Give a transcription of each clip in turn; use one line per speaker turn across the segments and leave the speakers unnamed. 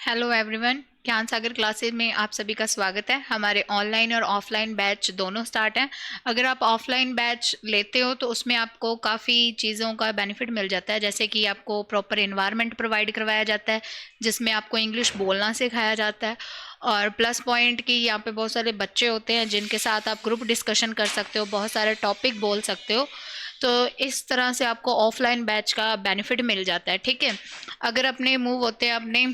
Hello everyone, ज्ञान सागर classes में आप सभी का स्वागत है। हमारे ऑनलाइन और ऑफलाइन बैच दोनों स्टार्ट हैं। अगर आप ऑफलाइन बैच लेते हो तो उसमें आपको काफ़ी चीज़ों का बेनिफिट मिल जाता है, जैसे कि आपको प्रॉपर एनवायरनमेंट प्रोवाइड करवाया जाता है जिसमें आपको इंग्लिश बोलना सिखाया जाता है। और प्लस पॉइंट कि यहाँ पे बहुत सारे बच्चे होते हैं जिनके साथ आप ग्रुप डिस्कशन कर सकते हो, बहुत सारे टॉपिक बोल सकते हो। तो इस तरह से आपको ऑफलाइन बैच का बेनिफिट मिल जाता है। ठीक है, अगर अपने मूव होते हैं अपने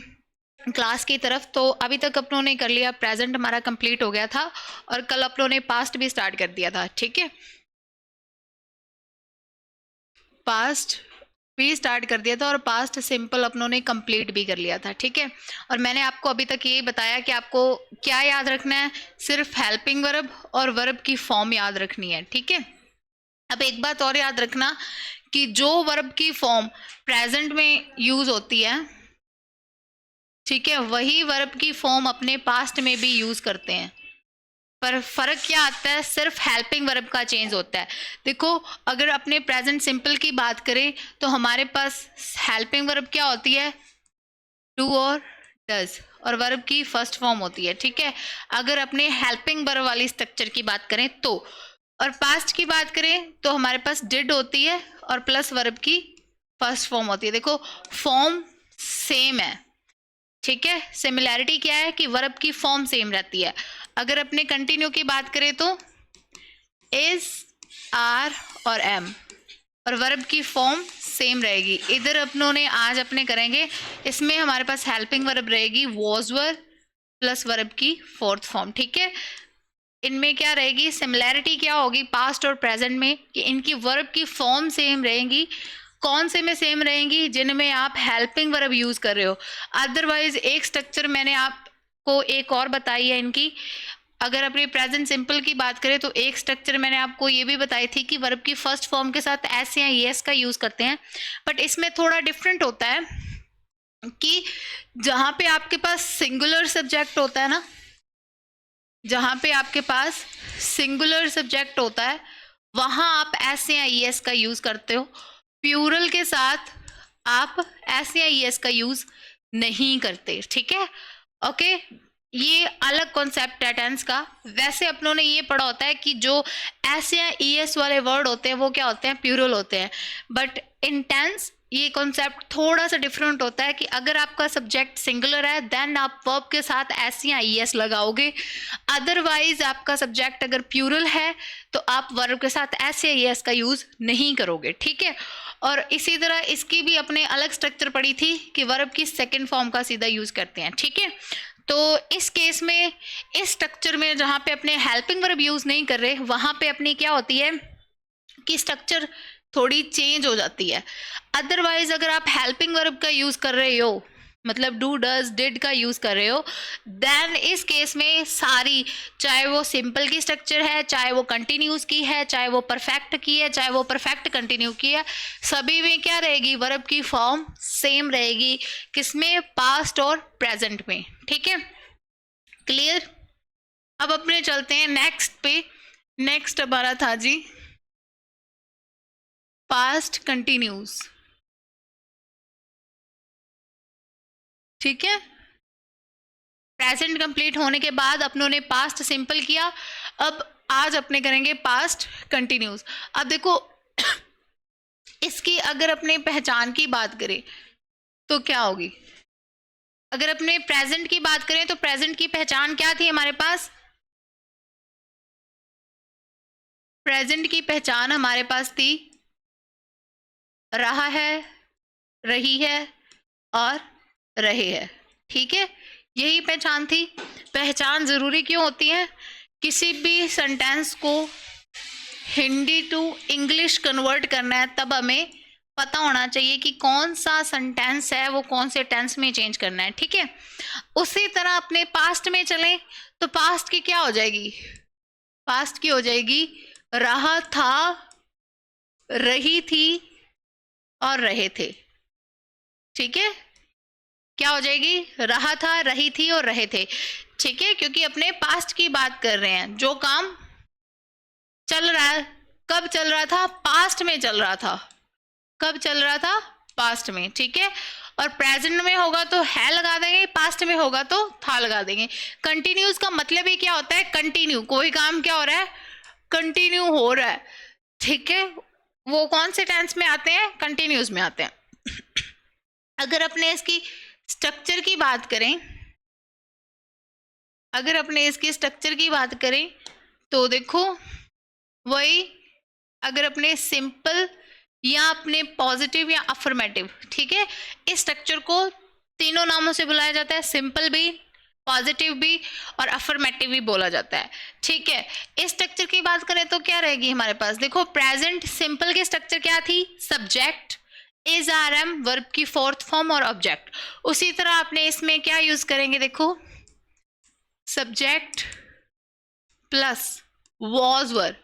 क्लास की तरफ, तो अभी तक अपनों ने कर लिया, प्रेजेंट हमारा कंप्लीट हो गया था और कल अपनों ने पास्ट भी स्टार्ट कर दिया था। ठीक है, पास्ट भी स्टार्ट कर दिया था और पास्ट सिंपल अपनों ने कंप्लीट भी कर लिया था। ठीक है, और मैंने आपको अभी तक यही बताया कि आपको क्या याद रखना है, सिर्फ हेल्पिंग वर्ब और वर्ब की फॉर्म याद रखनी है। ठीक है, अब एक बात और याद रखना कि जो वर्ब की फॉर्म प्रेजेंट में यूज होती है, ठीक है, वही वर्ब की फॉर्म अपने पास्ट में भी यूज करते हैं। पर फर्क क्या आता है, सिर्फ हेल्पिंग वर्ब का चेंज होता है। देखो, अगर अपने प्रेजेंट सिंपल की बात करें तो हमारे पास हेल्पिंग वर्ब क्या होती है, डू और डज, और वर्ब की फर्स्ट फॉर्म होती है। ठीक है, अगर अपने हेल्पिंग वर्ब वाली स्ट्रक्चर की बात करें तो, और पास्ट की बात करें तो हमारे पास डिड होती है और प्लस वर्ब की फर्स्ट फॉर्म होती है। देखो, फॉर्म सेम है। ठीक है, सिमिलैरिटी क्या है कि वर्ब की फॉर्म सेम रहती है। अगर अपने कंटिन्यू की बात करें तो इज, आर और एम, और वर्ब की फॉर्म सेम रहेगी। इधर अपनों ने आज अपने करेंगे, इसमें हमारे पास हेल्पिंग वर्ब रहेगी वॉज वर प्लस वर्ब की फोर्थ फॉर्म। ठीक है, इनमें क्या रहेगी, सिमिलैरिटी क्या होगी पास्ट और प्रेजेंट में, कि इनकी वर्ब की फॉर्म सेम रहेंगी। कौन से में सेम रहेंगी, जिनमें आप हेल्पिंग वर्ब यूज कर रहे हो। अदरवाइज एक स्ट्रक्चर मैंने आपको एक और बताई है इनकी। अगर अपने प्रेजेंट सिंपल की बात करें तो एक स्ट्रक्चर मैंने आपको ये भी बताई थी कि वर्ब की फर्स्ट फॉर्म के साथ एस या एस का यूज करते हैं। बट इसमें थोड़ा डिफरेंट होता है कि जहां पे आपके पास सिंगुलर सब्जेक्ट होता है ना, जहां पे आपके पास सिंगुलर सब्जेक्ट होता है वहां आप एस या एस का यूज करते हो। प्लूरल के साथ आप एस या एस का यूज नहीं करते। ठीक है, ओके, ये अलग कॉन्सेप्ट है टेंस का। वैसे अपनों ने ये पढ़ा होता है कि जो एस या एस वाले वर्ड होते हैं वो क्या होते हैं, प्लूरल होते हैं। बट इन टेंस ये कॉन्सेप्ट थोड़ा सा डिफरेंट होता है कि अगर आपका सब्जेक्ट सिंगुलर है देन आप वर्ब के साथ एस या एस लगाओगे। अदरवाइज आपका सब्जेक्ट अगर प्लूरल है तो आप वर्ब के साथ एस या एस का यूज नहीं करोगे। ठीक है, और इसी तरह इसकी भी अपने अलग स्ट्रक्चर पड़ी थी कि वर्ब की सेकंड फॉर्म का सीधा यूज करते हैं। ठीक है, तो इस केस में इस स्ट्रक्चर में जहां पे अपने हेल्पिंग वर्ब यूज नहीं कर रहे वहां पे अपनी क्या होती है कि स्ट्रक्चर थोड़ी चेंज हो जाती है। अदरवाइज अगर आप हेल्पिंग वर्ब का यूज कर रहे हो, मतलब डू डज डिड का यूज कर रहे हो, देन इस केस में सारी, चाहे वो सिंपल की स्ट्रक्चर है, चाहे वो कंटिन्यूस की है, चाहे वो परफेक्ट की है, चाहे वो परफेक्ट कंटिन्यू की है, सभी में क्या रहेगी, वर्ब की फॉर्म सेम रहेगी। किसमें, पास्ट और प्रेजेंट में। ठीक है, क्लियर। अब अपने चलते हैं नेक्स्ट पे। नेक्स्ट हमारा था जी पास्ट कंटिन्यूस। ठीक है, प्रेजेंट कंप्लीट होने के बाद अपनों ने पास्ट सिंपल किया। अब आज अपने करेंगे पास्ट कंटिन्यूस। अब देखो इसकी अगर अपने पहचान की बात करें तो क्या होगी। अगर अपने प्रेजेंट की बात करें तो प्रेजेंट की पहचान क्या थी हमारे पास, प्रेजेंट की पहचान हमारे पास थी रहा है, रही है और रहे है। ठीक है, यही पहचान थी। पहचान जरूरी क्यों होती है, किसी भी सेंटेंस को हिंदी टू इंग्लिश कन्वर्ट करना है तब हमें पता होना चाहिए कि कौन सा सेंटेंस है वो कौन से टेंस में चेंज करना है। ठीक है, उसी तरह अपने पास्ट में चलें तो पास्ट की क्या हो जाएगी, पास्ट की हो जाएगी रहा था, रही थी और रहे थे। ठीक है, क्या हो जाएगी, रहा था, रही थी और रहे थे। ठीक है, क्योंकि अपने पास्ट की बात कर रहे हैं, जो काम चल रहा है, कब चल रहा था, पास्ट में चल रहा था, कब चल रहा था, पास्ट में। ठीक है, और प्रेजेंट में होगा तो है लगा देंगे, पास्ट में होगा तो था लगा देंगे। कंटिन्यूस का मतलब ही क्या होता है, कंटिन्यू, कोई काम क्या हो रहा है, कंटिन्यू हो रहा है, ठीक है। वो कौन से टेंस में आते हैं, कंटिन्यूस में आते हैं। अगर अपने इसकी स्ट्रक्चर की बात करें, अगर अपने इसकी स्ट्रक्चर की बात करें तो देखो वही, अगर अपने सिंपल या अपने पॉजिटिव या अफर्मेटिव, ठीक है, इस स्ट्रक्चर को तीनों नामों से बुलाया जाता है, सिंपल भी, पॉजिटिव भी और अफर्मेटिव भी बोला जाता है, ठीक है। इस स्ट्रक्चर की बात करें तो क्या रहेगी हमारे पास, देखो प्रेजेंट सिंपल की स्ट्रक्चर क्या थी, subject, is are am, verb की फोर्थ फॉर्म और ऑब्जेक्ट। उसी तरह आपने इसमें क्या यूज करेंगे, देखो subject plus was were,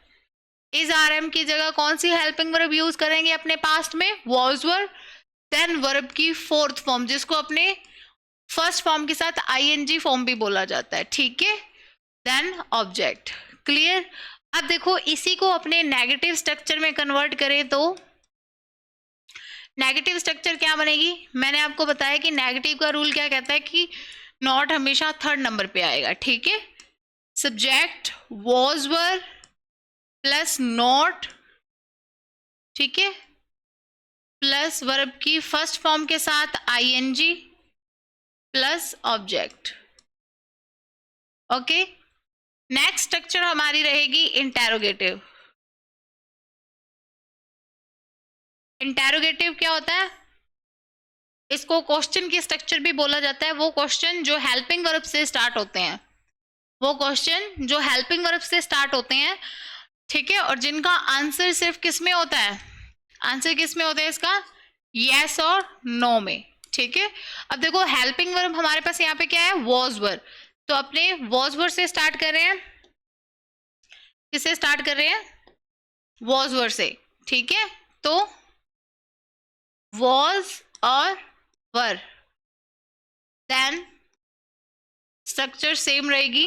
is are am की जगह कौन सी हेल्पिंग वर्ब यूज करेंगे अपने पास्ट में, वॉज वर, देन वर्ब की फोर्थ फॉर्म जिसको अपने फर्स्ट फॉर्म के साथ आईएनजी फॉर्म भी बोला जाता है, ठीक है, देन ऑब्जेक्ट। क्लियर। अब देखो इसी को अपने नेगेटिव स्ट्रक्चर में कन्वर्ट करें तो नेगेटिव स्ट्रक्चर क्या बनेगी, मैंने आपको बताया कि नेगेटिव का रूल क्या कहता है कि नॉट हमेशा थर्ड नंबर पे आएगा, ठीक है। Subject was were plus not, ठीक है, प्लस वर्ब की फर्स्ट फॉर्म के साथ ING plus object. Okay, next structure हमारी रहेगी इंटेरोगेटिव। इंटेरोगेटिव क्या होता है, इसको क्वेश्चन की स्ट्रक्चर भी बोला जाता है, वो क्वेश्चन जो हेल्पिंग वर्ब से स्टार्ट होते हैं, वो क्वेश्चन जो हेल्पिंग वर्ब से स्टार्ट होते हैं, ठीक है, और जिनका आंसर सिर्फ किस में होता है, आंसर किस में होता है इसका, यस और नो में, ठीक है। अब देखो हेल्पिंग वर्ब हमारे पास यहाँ पे क्या है, वॉज वर, तो अपने वॉज वर से स्टार्ट कर रहे हैं, किससे स्टार्ट कर रहे हैं, वॉज वर से, ठीक है। तो वॉज और वर, देन स्ट्रक्चर सेम रहेगी,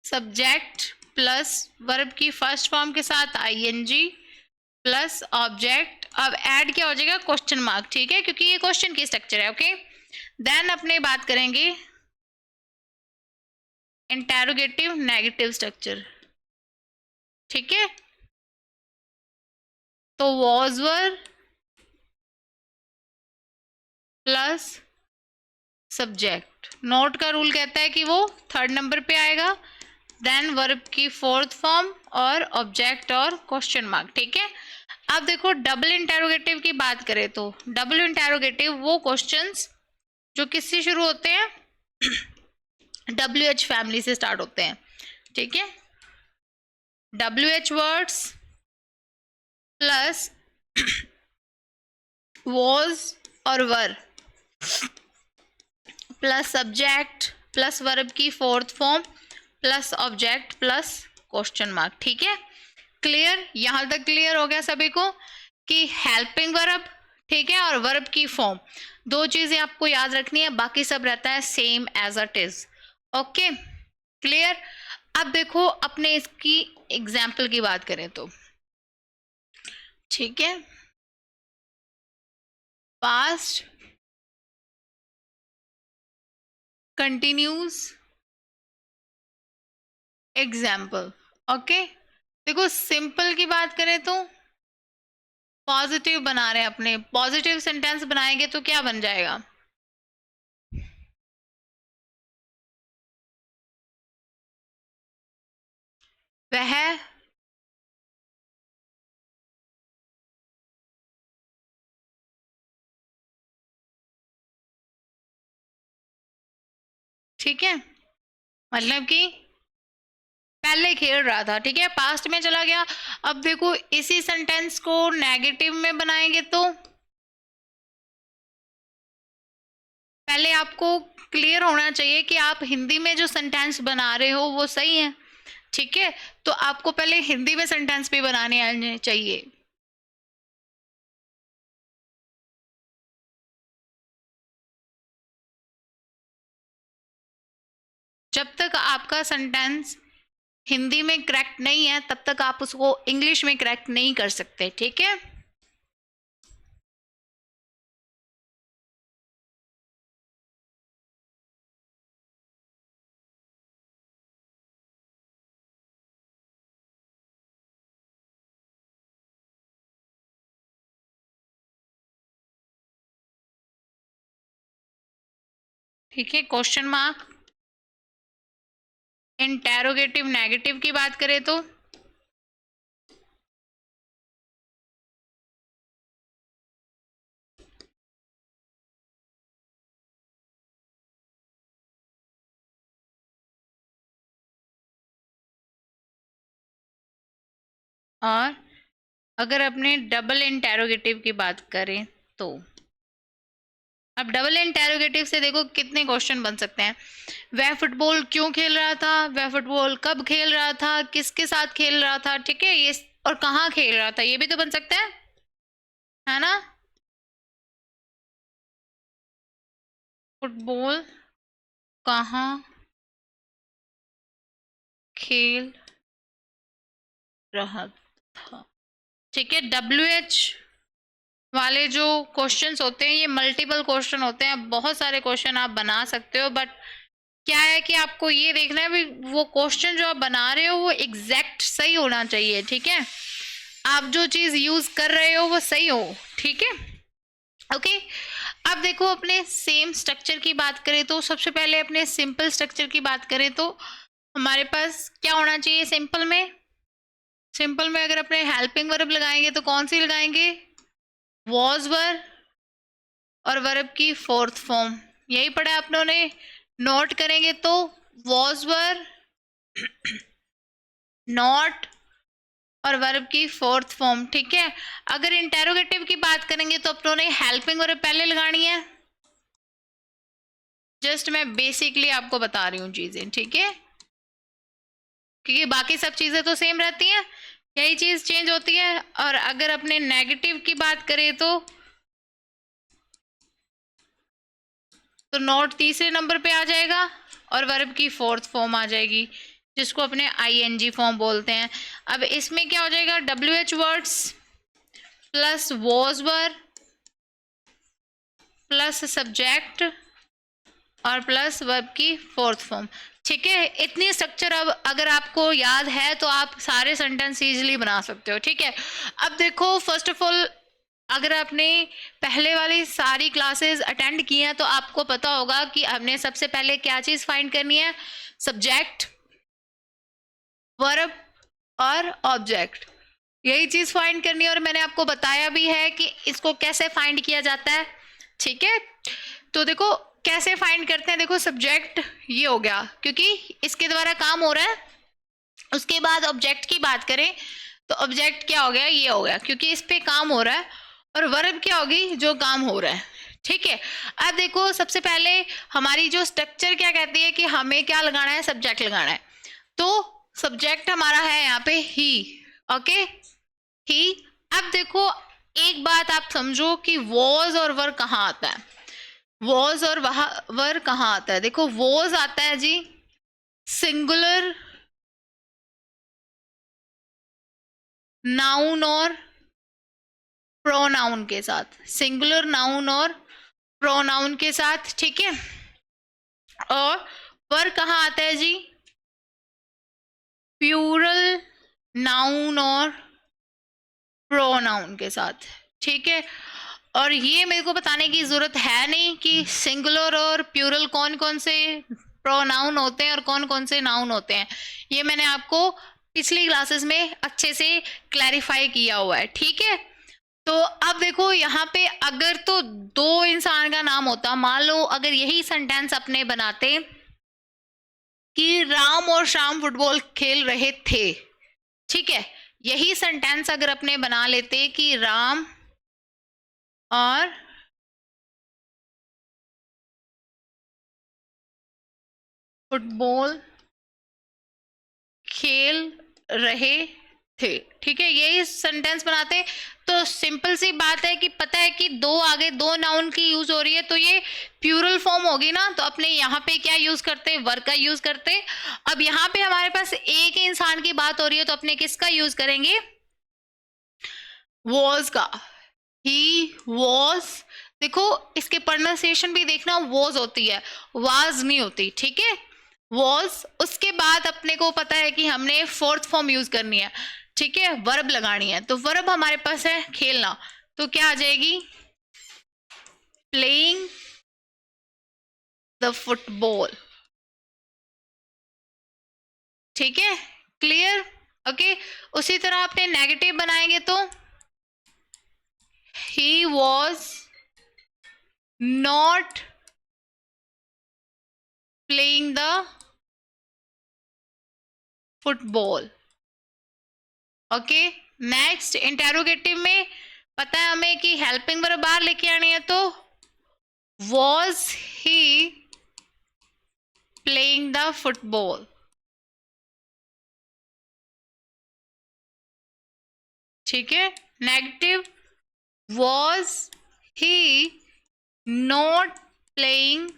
सब्जेक्ट प्लस वर्ब की फर्स्ट फॉर्म के साथ आईएनजी प्लस ऑब्जेक्ट। अब ऐड क्या हो जाएगा, क्वेश्चन मार्क, ठीक है, क्योंकि ये क्वेश्चन की स्ट्रक्चर है, ओके। देन अपने बात करेंगे इंटेरोगेटिव नेगेटिव स्ट्रक्चर, ठीक है। तो was were plus subject, note का रूल कहता है कि वो थर्ड नंबर पे आएगा, देन वर्ब की फोर्थ फॉर्म और ऑब्जेक्ट और क्वेश्चन मार्क, ठीक है। अब देखो डबल इंटेरोगेटिव की बात करें तो डबल इंटेरोगेटिव वो क्वेश्चंस जो किससे शुरू होते हैं, WH फैमिली से स्टार्ट होते हैं, ठीक है। WH वर्ड्स प्लस वॉज और were plus subject plus verb की fourth form plus object plus question mark, ठीक है। क्लियर, यहां तक क्लियर हो गया सभी को कि हेल्पिंग वर्ब, ठीक है, और वर्ब की फॉर्म, दो चीजें आपको याद रखनी है, बाकी सब रहता है same as it is, okay. Clear. अब देखो अपने इसकी एग्जाम्पल की बात करें तो, ठीक है, पास्ट कंटिन्यूस एग्जाम्पल, ओके। देखो सिंपल की बात करें तो पॉजिटिव बना रहे हैं, अपने पॉजिटिव सेंटेंस बनाएंगे तो क्या बन जाएगा, वह ठीक है, मतलब कि पहले खेल रहा था, ठीक है, पास्ट में चला गया। अब देखो इसी सेंटेंस को नेगेटिव में बनाएंगे तो पहले आपको क्लियर होना चाहिए कि आप हिंदी में जो सेंटेंस बना रहे हो वो सही है, ठीक है, तो आपको पहले हिंदी में सेंटेंस भी बनाने आने चाहिए। जब तक आपका सेंटेंस हिंदी में करेक्ट नहीं है तब तक आप उसको इंग्लिश में करेक्ट नहीं कर सकते, ठीक है। ठीक है, क्वेश्चन मार्क। इंटेरोगेटिव नेगेटिव की बात करें तो और अगर अपने डबल इंटेरोगेटिव की बात करें तो अब डबल इंटेरोगेटिव से देखो कितने क्वेश्चन बन सकते हैं। वह फुटबॉल क्यों खेल रहा था, वह फुटबॉल कब खेल रहा था, किसके साथ खेल रहा था, ठीक है, ये और कहाँ खेल रहा था, ये भी तो बन सकता है ना। फुटबॉल कहाँ खेल रहा था, ठीक है। WH वाले जो क्वेश्चंस होते हैं ये मल्टीपल क्वेश्चन होते हैं, बहुत सारे क्वेश्चन आप बना सकते हो, बट क्या है कि आपको ये देखना है भी वो क्वेश्चन जो आप बना रहे हो वो एग्जैक्ट सही होना चाहिए, ठीक है। आप जो चीज यूज कर रहे हो वो सही हो, ठीक है। ओके, अब देखो अपने सेम स्ट्रक्चर की बात करें तो सबसे पहले अपने सिंपल स्ट्रक्चर की बात करें तो हमारे पास क्या होना चाहिए सिंपल में। सिंपल में अगर अपने हेल्पिंग वर्ब लगाएंगे तो कौन सी लगाएंगे, वॉज वर और वर्ब की फोर्थ फॉर्म, यही पढ़ा आप लोगों ने। नोट करेंगे तो वॉज वर, नॉट और वर्ब की फोर्थ फॉर्म, ठीक है। अगर इंटेरोगेटिव की बात करेंगे तो अपनों ने हेल्पिंग वर्ब पहले लगानी है। जस्ट मैं बेसिकली आपको बता रही हूँ चीजें, ठीक है, क्योंकि बाकी सब चीजें तो सेम रहती हैं, यही चीज चेंज होती है। और अगर अपने नेगेटिव की बात करें तो नॉट तीसरे नंबर पे आ जाएगा और वर्ब की फोर्थ फॉर्म आ जाएगी जिसको अपने ING फॉर्म बोलते हैं। अब इसमें क्या हो जाएगा, WH words plus was were plus subject और प्लस वर्ब की फोर्थ फॉर्म, ठीक है। इतनी स्ट्रक्चर अब अगर आपको याद है तो आप सारे सेंटेंस इजीली बना सकते हो, ठीक है। अब देखो फर्स्ट ऑफ ऑल अगर आपने पहले वाली सारी क्लासेस अटेंड की हैं तो आपको पता होगा कि हमने सबसे पहले क्या चीज फाइंड करनी है, सब्जेक्ट, वर्ब और ऑब्जेक्ट, यही चीज फाइंड करनी है। और मैंने आपको बताया भी है कि इसको कैसे फाइंड किया जाता है, ठीक है। तो देखो कैसे फाइंड करते हैं, देखो सब्जेक्ट ये हो गया क्योंकि इसके द्वारा काम हो रहा है। उसके बाद ऑब्जेक्ट की बात करें तो ऑब्जेक्ट क्या हो गया, ये हो गया क्योंकि इस पे काम हो रहा है। और वर्ब क्या होगी, जो काम हो रहा है, ठीक है। अब देखो सबसे पहले हमारी जो स्ट्रक्चर क्या कहती है कि हमें क्या लगाना है, सब्जेक्ट लगाना है। तो सब्जेक्ट हमारा है यहाँ पे ही, ओके, ही। अब देखो एक बात आप समझो कि वॉज और वर कहाँ आता है, वॉज और वर कहाँ आता है। देखो वॉज आता है जी सिंगुलर नाउन और प्रोनाउन के साथ, सिंगुलर नाउन और प्रोनाउन के साथ, ठीक है। और वर कहाँ आता है जी, प्लूरल नाउन और प्रोनाउन के साथ, ठीक है। और ये मेरे को बताने की जरूरत है नहीं कि सिंगुलर और प्लूरल कौन कौन से प्रोनाउन होते हैं और कौन कौन से नाउन होते हैं, ये मैंने आपको पिछली क्लासेस में अच्छे से क्लैरिफाई किया हुआ है, ठीक है। तो अब देखो यहाँ पे अगर तो दो इंसान का नाम होता, मान लो अगर यही सेंटेंस अपने बनाते कि राम और श्याम फुटबॉल खेल रहे थे, ठीक है, यही सेंटेंस अगर अपने बना लेते कि राम और फुटबॉल खेल रहे थे, ठीक है, यही सेंटेंस बनाते तो सिंपल सी बात है कि पता है कि दो आगे दो नाउन की यूज हो रही है तो ये प्लूरल फॉर्म होगी ना, तो अपने यहाँ पे क्या यूज करते, वर का यूज करते। अब यहाँ पे हमारे पास एक ही इंसान की बात हो रही है तो अपने किसका यूज करेंगे, वॉज का, ही वॉज। देखो इसके प्रोनाउंसिएशन भी देखना, वॉज होती है, वाज नहीं होती, ठीक है, वॉज। उसके बाद अपने को पता है कि हमने फोर्थ फॉर्म यूज करनी है, ठीक है, वर्ब लगानी है। तो वर्ब हमारे पास है खेलना, तो क्या आ जाएगी, प्लेइंग द फुटबॉल। ठीक है, क्लियर? ओके, उसी तरह आपने नेगेटिव बनाएंगे तो he was not playing the football. Okay, next interrogative में पता है हमें कि हेल्पिंग वर्ब बाहर लेके आनी है, तो was he playing the football. ठीक है, negative was he not playing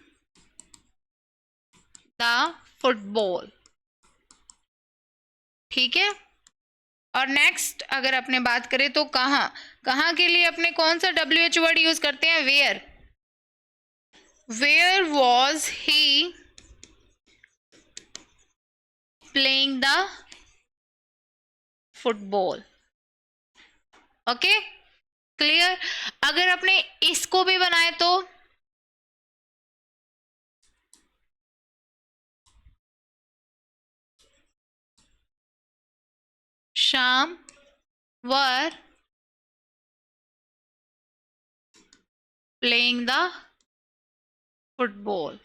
the football. ठीक है, और नेक्स्ट अगर अपने बात करें तो कहाँ के लिए अपने कौन सा WH वर्ड यूज करते हैं? Where. Where was he playing the football. Okay, clear? अगर अपने इसको भी बनाए तो शाम वर प्लेइंग द फुटबॉल।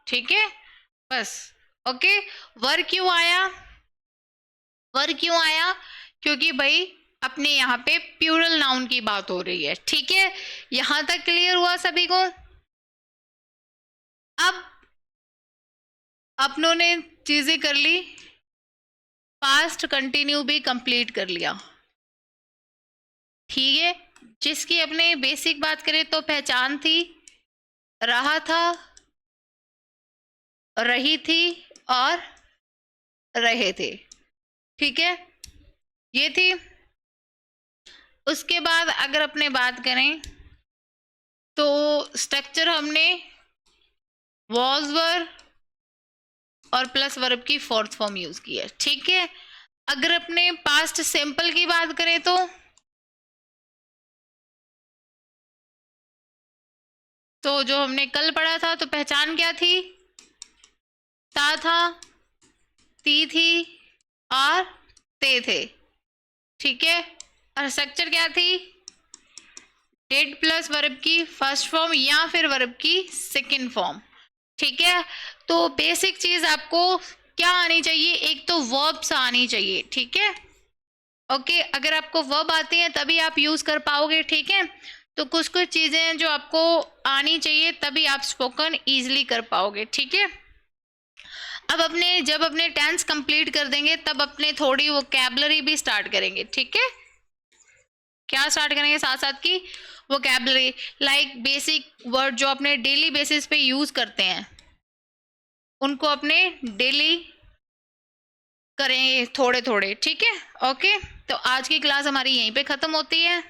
ठीक है, बस। ओके, वर क्यों आया? वर क्यों आया? क्योंकि भाई अपने यहाँ पे प्लूरल नाउन की बात हो रही है। ठीक है, यहां तक क्लियर हुआ सभी को? अब अपनों ने चीजें कर ली, पास्ट कंटिन्यू भी कंप्लीट कर लिया। ठीक है, जिसकी अपने बेसिक बात करें तो पहचान थी, रहा था, रही थी और रहे थे। ठीक है, ये थी। उसके बाद अगर अपने बात करें तो स्ट्रक्चर हमने वॉज वर और प्लस वर्ब की फोर्थ फॉर्म यूज की है। ठीक है, अगर अपने पास्ट सिंपल की बात करें तो जो हमने कल पढ़ा था, तो पहचान क्या थी? था, ती थी और ते थे। ठीक है, और स्ट्रक्चर क्या थी? डिड प्लस वर्ब की फर्स्ट फॉर्म या फिर वर्ब की सेकंड फॉर्म। ठीक है, तो बेसिक चीज आपको क्या आनी चाहिए? एक तो वर्ब्स आनी चाहिए। ठीक है, ओके, अगर आपको वर्ब आती है तभी आप यूज कर पाओगे। ठीक है, तो कुछ कुछ चीजें हैं जो आपको आनी चाहिए, तभी आप स्पोकन इजीली कर पाओगे। ठीक है, अब जब अपने टेंस कंप्लीट कर देंगे तब अपने थोड़ी वोकैबुलरी भी स्टार्ट करेंगे। ठीक है, क्या स्टार्ट करेंगे? साथ साथ की वोकैबुलरी, लाइक बेसिक वर्ड जो अपने डेली बेसिस पे यूज करते हैं, उनको अपने डेली करेंगे थोड़े थोड़े। ठीक है, ओके, तो आज की क्लास हमारी यहीं पे खत्म होती है।